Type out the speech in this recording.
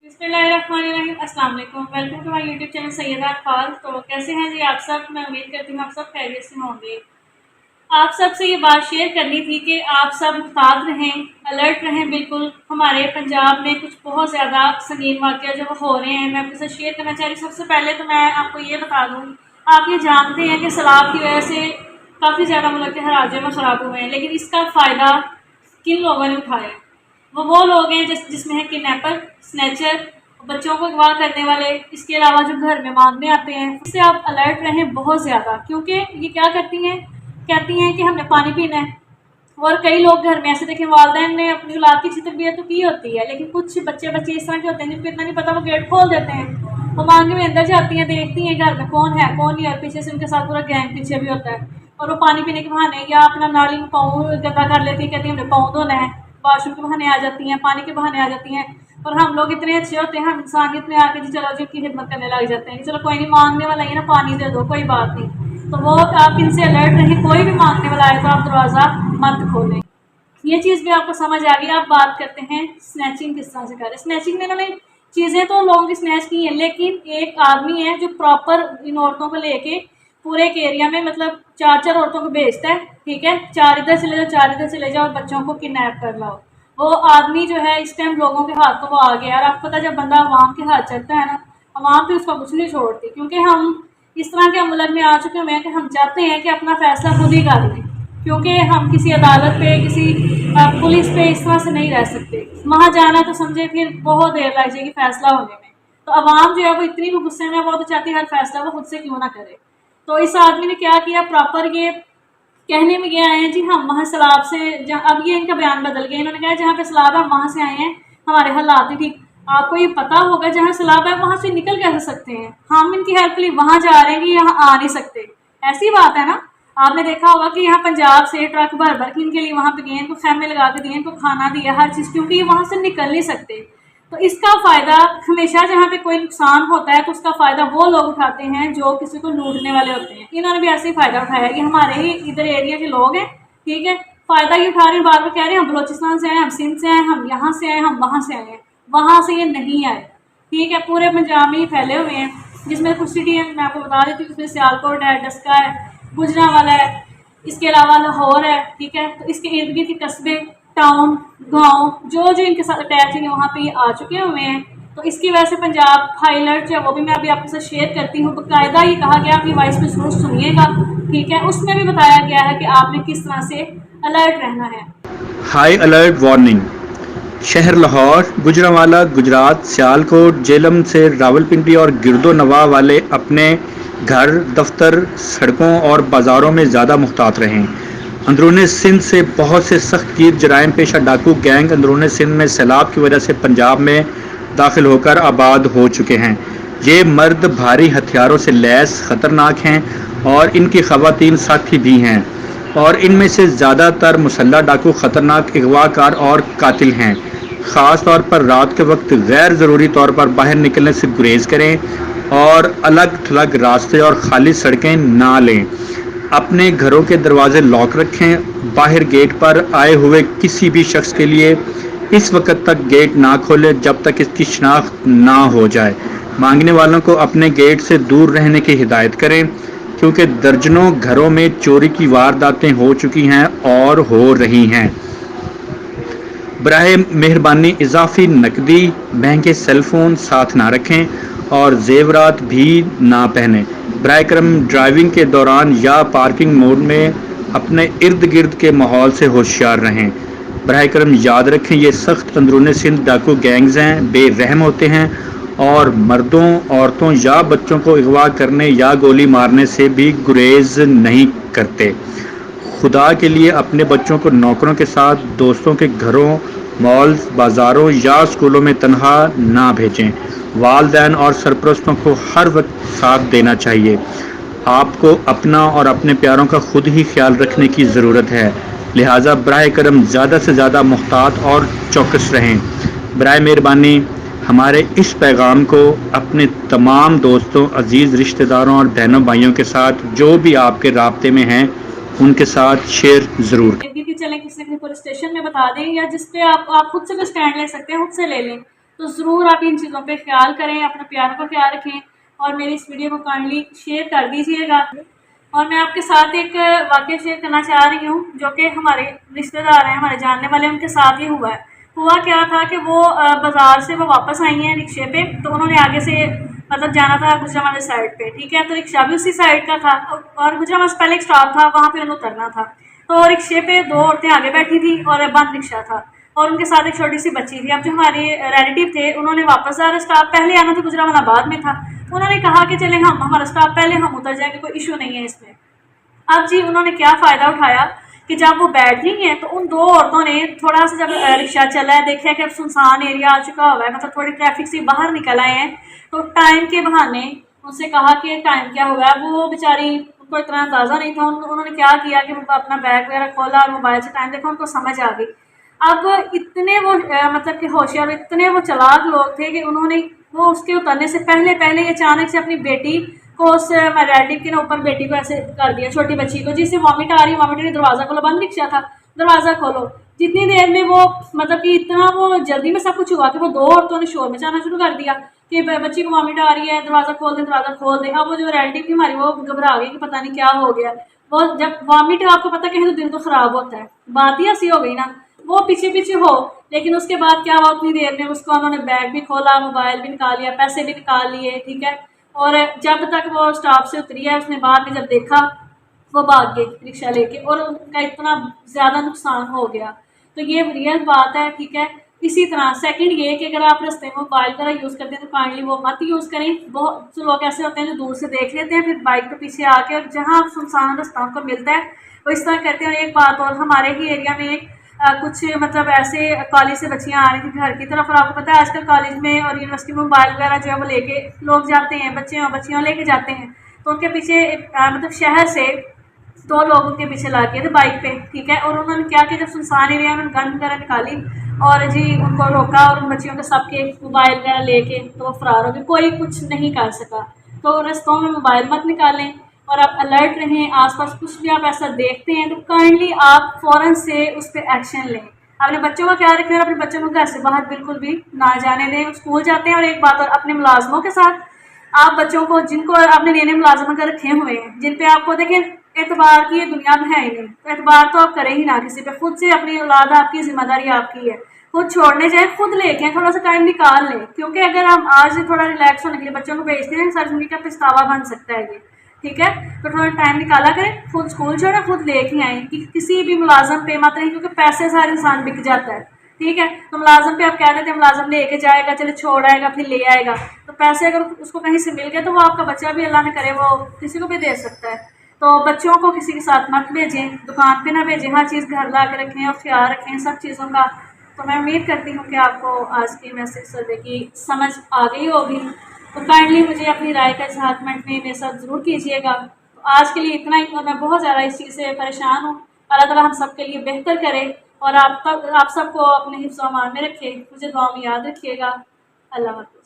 बिस्मिल्लाहिर्रहमानिर्रहीम। अस्सलाम वालेकुम। Welcome to my YouTube channel Syeda Akhbar. तो कैसे हैं जी आप सब? मैं उम्मीद करती हूँ आप सब खैरियत से होंगे। आप सब से ये बात शेयर करनी थी कि आप सब मुहतात रहें, अलर्ट रहें। बिल्कुल हमारे पंजाब में कुछ बहुत ज़्यादा संगीन वाक़या जो हो रहे हैं, मैं आपके साथ शेयर करना चाह रही हूँ। सबसे पहले तो मैं आपको ये बता दूँ, आप ये जानते हैं कि सैलाब की वजह से काफ़ी ज़्यादा मुल्क के हराजे में ख़राब हुए हैं, लेकिन इसका फ़ायदा किन लोगों ने उठाया? वो लोग हैं जिसमें है किडनैपर, स्नैचर, बच्चों को अगवा करने वाले, इसके अलावा जो घर में मांगने आते हैं। इससे आप अलर्ट रहें बहुत ज़्यादा, क्योंकि ये क्या करती हैं, कहती हैं कि हमने पानी पीना है। और कई लोग घर में ऐसे देखें, वालिदैन ने अपनी औलाद की अच्छी तरबियत तो की होती है, लेकिन कुछ बच्चे इस तरह के होते हैं जिनको इतना नहीं पता, वो गेट खोल देते हैं, वो मांगे में अंदर जाती हैं, देखती हैं घर में कौन है कौन नहीं, और पीछे से उनके साथ पूरा गैंग पीछे भी होता है। और वो पानी पीने के बहाने या अपना नाली में पाँव गंदा कर लेती है, कहती हैं हमने पाँव धोना है, वाशरूम के बहाने आ जाती हैं, पानी के बहाने आ जाती हैं। और हम लोग इतने अच्छे होते हैं, हम इंसानियत में आके जी चलो जी की खिदमत करने लग जाते हैं, चलो कोई नहीं, मांगने वाला है ना, पानी दे दो, कोई बात नहीं। तो वो आप इनसे अलर्ट रहें, कोई भी मांगने वाला आए तो आप दरवाज़ा मत खोलें। ये चीज़ भी आपको समझ आ गई। आप बात करते हैं स्नैचिंग किस तरह से करें। स्नैचिंग में इन्होंने चीज़ें तो लोगों की स्नैच की हैं, लेकिन एक आदमी है जो प्रॉपर इन औरतों को लेके पूरे एक एरिया में मतलब 4 औरतों को भेजता है, ठीक है, 4 इधर चले जाओ, 4 इधर चले जाओ, और बच्चों को किडनैप कर लाओ। वो आदमी जो है इस टाइम लोगों के हाथ तो वो आ गया। और आपको पता है जब बंदा अवाम के हाथ चढ़ता है ना, अवाम भी उसको कुछ नहीं छोड़ती, क्योंकि हम इस तरह के मुल्क में आ चुके हुए हैं कि हम चाहते हैं कि अपना फ़ैसला खुद ही कर लें, क्योंकि हम किसी अदालत पे, किसी पुलिस पे इस तरह से नहीं रह सकते। वहाँ जाना तो समझे फिर बहुत देर लग जाएगी फ़ैसला होने में। तो अवाम जो है वो इतनी भी गुस्से में, वो तो चाहती है हर फैसला वो खुद से क्यों ना करे। तो इस आदमी ने क्या किया, प्रॉपर ये कहने में ये आए हैं जी हम वहाँ सैलाब से, जहाँ अब ये इनका बयान बदल गया, इन्होंने कहा जहाँ पे सैलाब है हम वहाँ से आए हैं, हमारे हालात ही ठीक। आपको ये पता होगा जहाँ सैलाब है वहाँ से निकल कैसे सकते हैं? हम इनकी हेल्प के लिए वहाँ जा रहे हैं कि यहाँ आ नहीं सकते, ऐसी बात है ना। आपने देखा होगा कि यहाँ पंजाब से ट्रक भर भर के इनके लिए वहाँ पे गए, इनको खैमे लगा के दिए, इनको खाना दिया, हर चीज़, क्योंकि ये वहाँ से निकल नहीं सकते। तो इसका फ़ायदा हमेशा जहाँ पे कोई नुकसान होता है तो उसका फ़ायदा वो लोग उठाते हैं जो किसी को लूटने वाले होते हैं। इन्होंने भी ऐसे ही फ़ायदा उठाया कि हमारे ही इधर एरिया के लोग हैं, ठीक है, फ़ायदा ये उठा रहे हैं, बार बार कह रहे हैं हम बलोचिस्तान से आए, हम सिंध से आए, हम यहाँ से आए, हम वहाँ से आए हैं। वहाँ से ये नहीं आए, ठीक है, पूरे पंजाब में ही फैले हुए हैं, जिसमें कुछ सिटी है मैं आपको बता देती हूँ, उसमें सियालकोट है, डस्का है, गुजरांवाला है, इसके अलावा लाहौर है, ठीक है। तो इसके इर्द गिर्द के कस्बे, टाउन, गांव जो जो इनके साथ अटैच हैं वहाँ पे ये आ चुके हुए हैं। तो इसकी वजह से पंजाब हाई अलर्ट जो है वो भी मैं अभी आपके साथ शेयर करती हूँ। बाकायदा ये कहा गया, अपनी वॉइस में ज़रूर सुनिएगा, ठीक है, उसमें भी बताया गया है कि आपने किस तरह से अलर्ट रहना है। High alert warning. शहर लाहौर, गुजरांवाला, गुजरात, सियालकोट, जेलम से रावलपिंडी और गिरदो नवाह वाले अपने घर, दफ्तर, सड़कों और बाज़ारों में ज़्यादा मुहतात रहें। अंदरूनी सिंध से बहुत से सख्त गिर जराइम पेशा डाकू गैंग अंदरूनी सिंध में सैलाब की वजह से पंजाब में दाखिल होकर आबाद हो चुके हैं। ये मर्द भारी हथियारों से लैस ख़तरनाक हैं और इनकी ख़वातीन साथी भी हैं, और इनमें से ज़्यादातर मुसल्लह डाकू ख़तरनाक अगवाकार और कातिल हैं। ख़ास तौर पर रात के वक्त गैर ज़रूरी तौर पर बाहर निकलने से गुरेज करें और अलग थलग रास्ते और खाली सड़कें ना लें। अपने घरों के दरवाजे लॉक रखें। बाहर गेट पर आए हुए किसी भी शख्स के लिए इस वक्त तक गेट ना खोलें जब तक इसकी शनाख्त ना हो जाए। मांगने वालों को अपने गेट से दूर रहने की हिदायत करें, क्योंकि दर्जनों घरों में चोरी की वारदातें हो चुकी हैं और हो रही हैं। बराए मेहरबानी इजाफी नकदी, महंगे सेलफोन साथ ना रखें और जेवरात भी ना पहनें। बराए करम ड्राइविंग के दौरान या पार्किंग मोड में अपने इर्द गिर्द के माहौल से होशियार रहें। बराए करम याद रखें, ये सख्त अंदरूनी सिंध डाकू गैंग्स हैं, बेरहम होते हैं और मर्दों, औरतों या बच्चों को अगवा करने या गोली मारने से भी गुरेज नहीं करते। खुदा के लिए अपने बच्चों को नौकरों के साथ दोस्तों के घरों, मॉल्स, बाज़ारों या स्कूलों में तनहा ना भेजें। वालिदैन और सरपरस्तों को हर वक्त साथ देना चाहिए। आपको अपना और अपने प्यारों का खुद ही ख्याल रखने की ज़रूरत है, लिहाजा बराए करम ज़्यादा से ज़्यादा मुहतात और चौकस रहें। बराए मेहरबानी हमारे इस पैगाम को अपने तमाम दोस्तों, अजीज़ रिश्तेदारों और बहनों भाइयों के साथ जो भी आपके राब्ते में हैं उनके साथ शेयर ज़रूर करें। चलें किसी पुलिस स्टेशन में बता दें, या जिस पे आप खुद से भी स्टैंड ले सकते हैं खुद से ले लें। تو ضرور آپ ان چیزوں پہ خیال کریں، اپنے پیاروں کا خیال رکھیں اور میری اس ویڈیو کو کائنڈلی شیئر کر دیجیے گا۔ اور میں آپ کے ساتھ ایک واقعہ شیئر کرنا چاہ رہی ہوں جو کہ ہمارے رشتہ دار ہیں، ہمارے جاننے والے، ان کے ساتھ ہی ہوا ہے۔ ہوا کیا تھا کہ وہ بازار سے وہ واپس آئی ہیں رکشے پہ، تو انہوں نے آگے سے مطلب جانا تھا گجرانوالہ سائڈ پہ، ٹھیک ہے، تو رکشہ بھی اسی سائڈ کا تھا اور گجرانوالہ سے پہلے ایک اسٹاپ تھا، وہاں پہ انہیں اترنا تھا۔ تو رکشے پہ 2 عورتیں آگے بیٹھی تھیں اور بند رکشہ تھا اور ان کے ساتھ ایک چھوٹی سی بچی تھی۔ اب جو ہمارے ریلیٹیو تھے انہوں نے واپس زیادہ اسٹاپ پہلے آنا تھا، گجرانوالہ بعد میں تھا، انہوں نے کہا کہ چلیں ہمارا اسٹاپ پہلے، ہم اتر جائیں گے، کوئی ایشو نہیں ہے اس میں۔ اب جی انہوں نے کیا فائدہ اٹھایا کہ جب وہ بیٹھ گئی ہیں تو ان 2 عورتوں نے تھوڑا سا جب رکشہ چلا ہے، دیکھا کہ اب سنسان ایریا آ چکا ہوا ہے، مطلب تھوڑی ٹریفک سے باہر نکل آئے ہیں، تو ٹائم کے بہانے ان سے کہا کہ ٹائم کیا ہوا ہے۔ وہ بیچاری کو اتنا اندازہ نہیں تھا، انہوں نے کیا کیا کہ وہ اپنا بیگ وغیرہ کھولا اور موبائل سے ٹائم دیکھا، ان کو سمجھ آ گئی۔ اب اتنے وہ مطلب کہ ہوشیار، اتنے وہ چلاک لوگ تھے کہ انہوں نے وہ اس کے اترنے سے پہلے اچانک سے اپنی بیٹی کو اس ریلیٹیو کے اوپر بیٹی کو ایسے کر دیا، چھوٹی بچی کو، جس سے وامٹ آ رہی ہے، وامٹ نے دروازہ کھولو، بند رکشہ تھا، دروازہ کھولو۔ جتنی دیر میں وہ مطلب کہ اتنا وہ جلدی میں سب کچھ ہوا کہ وہ 2 عورتوں نے شور مچانا شروع کر دیا کہ بچی کو وامٹ آ رہی ہے، دروازہ کھول دیں، دروازہ کھول دیں۔ اب وہ جو ریلیٹیو تھی ہماری وہ گھبرا گئی کہ پتہ نہیں کیا ہو گیا۔ وہ جب وامٹ آپ کو پتہ کہیں تو دل تو خراب ہوتا ہے، بات ہی ایسی ہو گئی نا۔ وہ پیچھے ہو، لیکن اس کے بعد کیا ہوا، اتنی دیر میں اس کو انہوں نے بیگ بھی کھولا، موبائل بھی نکال لیا، پیسے بھی نکال لیے، ٹھیک ہے۔ اور جب تک وہ اسٹاپ سے اتری ہے، اس نے بعد میں جب دیکھا وہ بھاگ گئی رکشہ لے کے، اور ان کا اتنا زیادہ نقصان ہو گیا۔ تو یہ ریئل بات ہے، ٹھیک ہے۔ اسی طرح سیکنڈ یہ کہ اگر آپ رستے میں موبائل وغیرہ یوز کرتے ہیں تو کائنڈلی وہ مت یوز کریں۔ بہت سے لوگ ایسے ہوتے ہیں جو دور سے دیکھ لیتے ہیں، پھر بائک پہ پیچھے آ کے، اور جہاں سنسان رستہ ان کو ملتا ہے وہ اس طرح کرتے ہیں۔ اور ایک بات اور، ہمارے ہی ایریا میں کچھ مطلب ایسے کالج سے بچیاں آ رہی تھیں گھر کی طرف، اور آپ کو پتہ ہے آج کل کالج میں اور یونیورسٹی میں موبائل وغیرہ جو ہے وہ لے کے لوگ جاتے ہیں، بچے اور بچیاں لے کے جاتے ہیں۔ تو ان کے پیچھے مطلب شہر سے 2 لوگ ان کے پیچھے لا کے تھے بائک پہ، ٹھیک ہے۔ اور انہوں نے کیا کہ جب سنسان ایریا میں گن وغیرہ نکالی اور جی ان کو روکا اور ان بچیوں کے سب کے موبائل وغیرہ لے کے تو وہ فرار ہو گئے، کوئی کچھ نہیں کر سکا۔ تو رستوں میں موبائل مت نکالیں اور آپ الرٹ رہیں، آس پاس کچھ بھی آپ ایسا دیکھتے ہیں تو کائنڈلی آپ فوراً سے اس پہ ایکشن لیں۔ اپنے بچوں کا خیال رکھیں اور اپنے بچوں کو گھر سے باہر بالکل بھی نہ جانے دیں، اسکول جاتے ہیں۔ اور ایک بات اور، اپنے ملازموں کے ساتھ آپ بچوں کو، جن کو آپ نے نئے ملازم کر رکھے ہوئے ہیں، جن پہ آپ کو دیکھیں اعتبار کی یہ دنیا میں ہے ہی نہیں، تو اعتبار تو آپ کریں ہی نہ کسی پہ، خود سے اپنی اولاد آپ کی، ذمہ داری آپ کی ہے، خود چھوڑنے جائیں، خود لے کے تھوڑا سا ٹائم نکال لیں، کیونکہ اگر ہم آج سے تھوڑا ریلیکس ہونے کے لیے بچوں کو بھیجتے ہیں، ساری زندگی کا پچھتاوا بن سکتا ہے یہ، ٹھیک ہے۔ تو تھوڑا ٹائم نکالا کریں، خود اسکول چھوڑیں، خود لے کے آئیں، کسی بھی ملازم پہ مت رہیں، کیونکہ پیسے سے ہر انسان بک جاتا ہے، ٹھیک ہے۔ تو ملازم پہ آپ کہہ دیتے ہیں ملازم لے کے جائے گا، چلے چھوڑ آئے گا، پھر لے آئے گا، تو پیسے اگر اس کو کہیں سے مل گئے تو وہ آپ کا بچہ بھی اللہ نہ کرے وہ کسی کو بھی دے سکتا ہے۔ تو بچوں کو کسی کے ساتھ مت بھیجیں، دکان پہ نہ بھیجیں، ہر چیز گھر لا کے رکھیں اور خیال رکھیں سب چیزوں کا۔ تو میں امید کرتی ہوں کہ آپ کو آج کی میسج سروے کی سمجھ آ گئی ہوگی، تو کائنڈلی مجھے اپنی رائے کا اظہار کمنٹ میں میرے ساتھ ضرور کیجیے گا۔ تو آج کے لیے اتنا ہی، اور میں بہت زیادہ اس چیز سے پریشان ہوں۔ اللہ تعالیٰ ہم سب کے لیے بہتر کرے اور آپ سب کو اپنے حفظ و امان میں رکھے۔ مجھے دعا میں یاد رکھیے گا۔ اللہ حافظ۔